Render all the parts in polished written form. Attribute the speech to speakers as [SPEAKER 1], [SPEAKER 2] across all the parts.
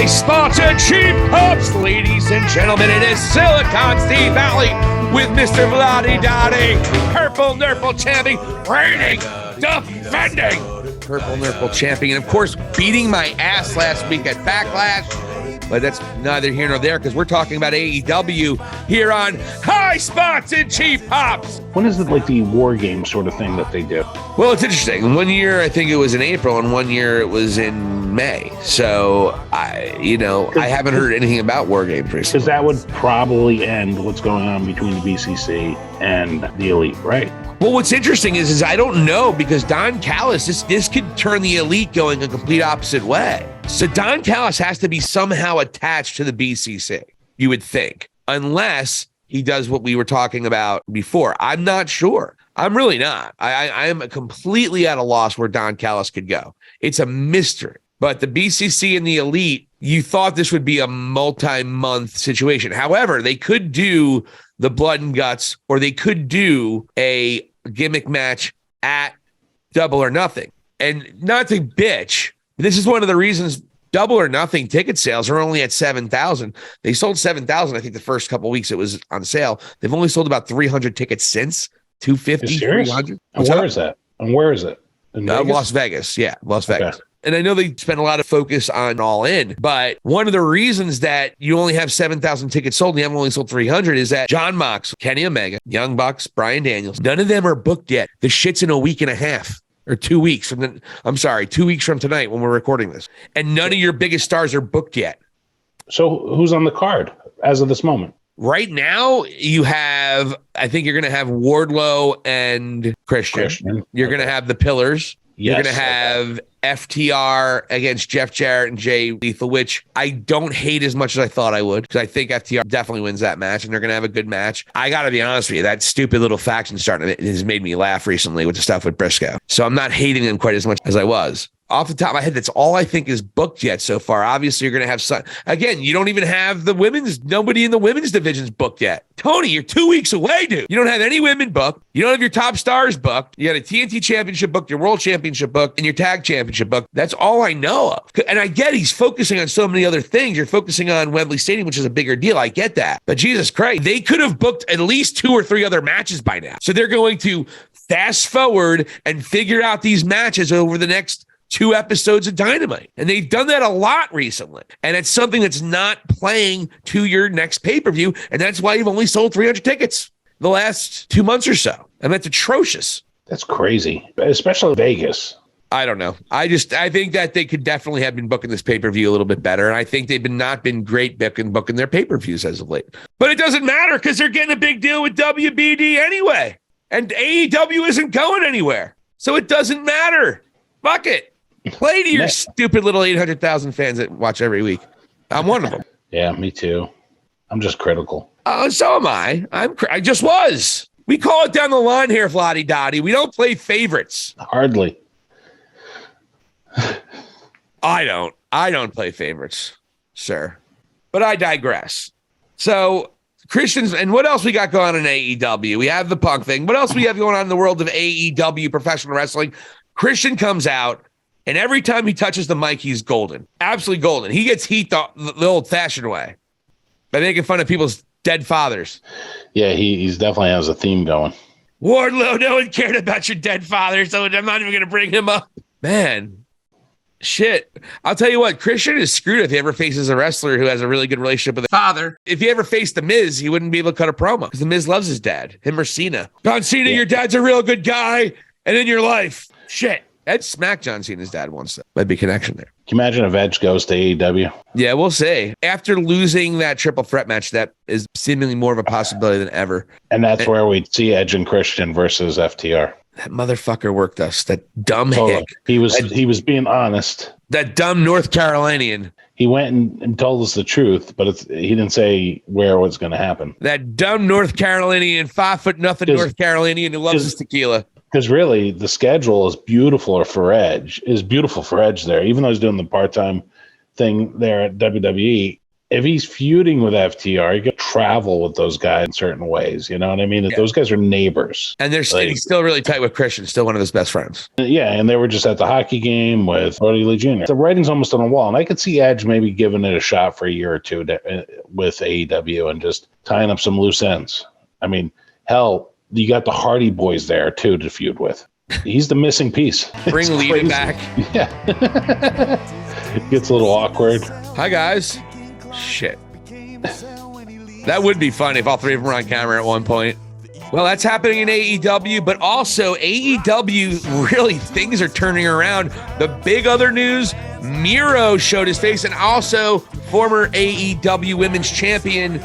[SPEAKER 1] spots and cheap hops, ladies and gentlemen. It is Silicon Steve Valley with Mr. Vladi Purple Nurple champion, reigning, defending Purple Nurple champion, and of course, beating my ass last week at Backlash. But that's neither here nor there because we're talking about AEW here on High Spots and Cheap Hops.
[SPEAKER 2] When is it like the war game sort of thing that they do?
[SPEAKER 1] Well, it's interesting. One year I think it was in April, and one year it was in May. So I haven't heard anything about war games recently.
[SPEAKER 2] Because that would probably end what's going on between the BCC and the Elite, right?
[SPEAKER 1] Well, what's interesting is I don't know because Don Callis, this could turn the Elite going a complete opposite way. So Don Callis has to be somehow attached to the BCC, you would think, unless he does what we were talking about before. I'm not sure. I'm really not. I am completely at a loss where Don Callis could go. It's a mystery. But the BCC and the Elite, you thought this would be a multi-month situation. However, they could do the Blood and Guts, or they could do a gimmick match at Double or Nothing. And not to bitch, this is one of the reasons Double or Nothing ticket sales are only at 7,000. They sold 7,000, I think, the first couple of weeks it was on sale. They've only sold about 300 tickets since, 250, 300.
[SPEAKER 2] And where is that? And where is it? In Vegas?
[SPEAKER 1] Las Vegas. Yeah, Las Vegas. And I know they spend a lot of focus on All In, but one of the reasons that you only have 7,000 tickets sold and you haven't only sold 300 is that John Mox, Kenny Omega, Young Bucks, Bryan Daniels, none of them are booked yet. The shit's in a week and a half. Or 2 weeks from 2 weeks from tonight when we're recording this. And none of your biggest stars are booked yet.
[SPEAKER 2] So who's on the card as of this moment? Right
[SPEAKER 1] now, you have, I think you're going to have Wardlow and Christian. You're going to have the Pillars. You're going to have FTR against Jeff Jarrett and Jay Lethal, which I don't hate as much as I thought I would, because I think FTR definitely wins that match, and they're going to have a good match. I got to be honest with you, that stupid little faction has made me laugh recently with the stuff with Briscoe. So I'm not hating them quite as much as I was. Off the top of my head, that's all I think is booked yet so far. Obviously, you're going to have some. Again, you don't even have nobody in the women's division's booked yet. Tony, you're 2 weeks away, dude. You don't have any women booked. You don't have your top stars booked. You got a TNT championship booked, your world championship booked, and your tag championship booked. That's all I know of. And I get he's focusing on so many other things. You're focusing on Wembley Stadium, which is a bigger deal. I get that. But Jesus Christ, they could have booked at least 2 or 3 other matches by now. So they're going to fast forward and figure out these matches over the next 2 episodes of Dynamite. And they've done that a lot recently. And it's something that's not playing to your next pay-per-view. And that's why you've only sold 300 tickets the last 2 months or so. And that's atrocious.
[SPEAKER 2] That's crazy, especially Vegas.
[SPEAKER 1] I don't know. I think that they could definitely have been booking this pay-per-view a little bit better. And I think they've not been great booking their pay-per-views as of late. But it doesn't matter because they're getting a big deal with WBD anyway. And AEW isn't going anywhere. So it doesn't matter. Fuck it. Play to your stupid little 800,000 fans that watch every week. I'm one of them.
[SPEAKER 2] Yeah, me too. I'm just critical.
[SPEAKER 1] So am I. I just was. We call it down the line here, Vladi Dottie. We don't play favorites.
[SPEAKER 2] Hardly.
[SPEAKER 1] I don't play favorites, sir. But I digress. So Christians, and what else we got going on in AEW? We have the Punk thing. What else we have going on in the world of AEW professional wrestling? Christian comes out, and every time he touches the mic, he's golden. Absolutely golden. He gets heat the old-fashioned way by making fun of people's dead fathers.
[SPEAKER 2] Yeah, he's definitely has a theme going.
[SPEAKER 1] Wardlow, no one cared about your dead father, so I'm not even going to bring him up. Man, shit. I'll tell you what, Christian is screwed if he ever faces a wrestler who has a really good relationship with his father. If he ever faced The Miz, he wouldn't be able to cut a promo because The Miz loves his dad, him or Cena. John Cena, your dad's a real good guy, and in your life, shit. Ed smacked John Cena's dad once. Though. Might be a connection there.
[SPEAKER 2] Can you imagine if Edge goes to AEW?
[SPEAKER 1] Yeah, we'll see. After losing that triple threat match, that is seemingly more of a possibility than ever.
[SPEAKER 2] And that's where we'd see Edge and Christian versus FTR.
[SPEAKER 1] That motherfucker worked us. That dumb hick.
[SPEAKER 2] He was being honest.
[SPEAKER 1] That dumb North Carolinian.
[SPEAKER 2] He went and told us the truth, but he didn't say where it was going to happen.
[SPEAKER 1] That dumb North Carolinian, 5'0" North Carolinian who loves his tequila.
[SPEAKER 2] Because really, the schedule is beautiful for Edge. There, even though he's doing the part-time thing there at WWE. if he's feuding with FTR, you got to travel with those guys in certain ways. You know what I mean? Those guys are neighbors.
[SPEAKER 1] And he's still really tight with Christian, still one of his best friends.
[SPEAKER 2] Yeah, and they were just at the hockey game with Brody Lee Jr. The writing's almost on the wall, and I could see Edge maybe giving it a shot for a year or two with AEW and just tying up some loose ends. I mean, hell, you got the Hardy Boys there, too, to feud with. He's the missing piece.
[SPEAKER 1] Bring Lita back.
[SPEAKER 2] Yeah. It gets a little awkward.
[SPEAKER 1] Hi, guys. Shit. That would be fun if all three of them were on camera at one point. Well, that's happening in AEW, but also AEW, really, things are turning around. The big other news, Miro showed his face, and also former AEW Women's Champion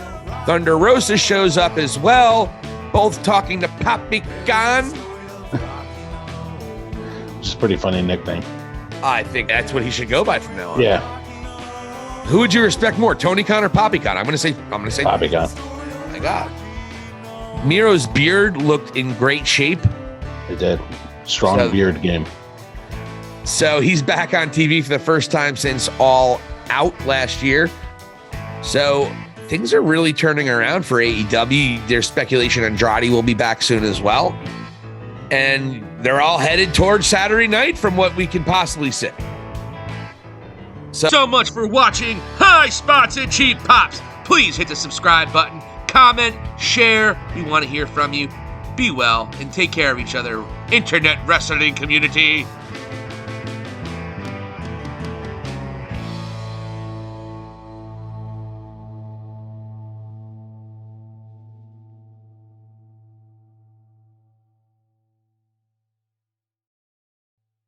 [SPEAKER 1] Thunder Rosa shows up as well, both talking to Papi Khan.
[SPEAKER 2] It's a pretty funny nickname.
[SPEAKER 1] I think that's what he should go by from now on.
[SPEAKER 2] Yeah.
[SPEAKER 1] Who would you respect more, Tony Khan or Papi Khan? I'm gonna say
[SPEAKER 2] Papi Khan.
[SPEAKER 1] Oh my God. Miro's beard looked in great shape.
[SPEAKER 2] It did. Strong beard game.
[SPEAKER 1] So he's back on TV for the first time since All Out last year. So things are really turning around for AEW. There's speculation Andrade will be back soon as well. And they're all headed towards Saturday night from what we can possibly see. So much for watching High Spots and Cheap Pops. Please hit the subscribe button, comment, share. We want to hear from you. Be well and take care of each other, internet wrestling community.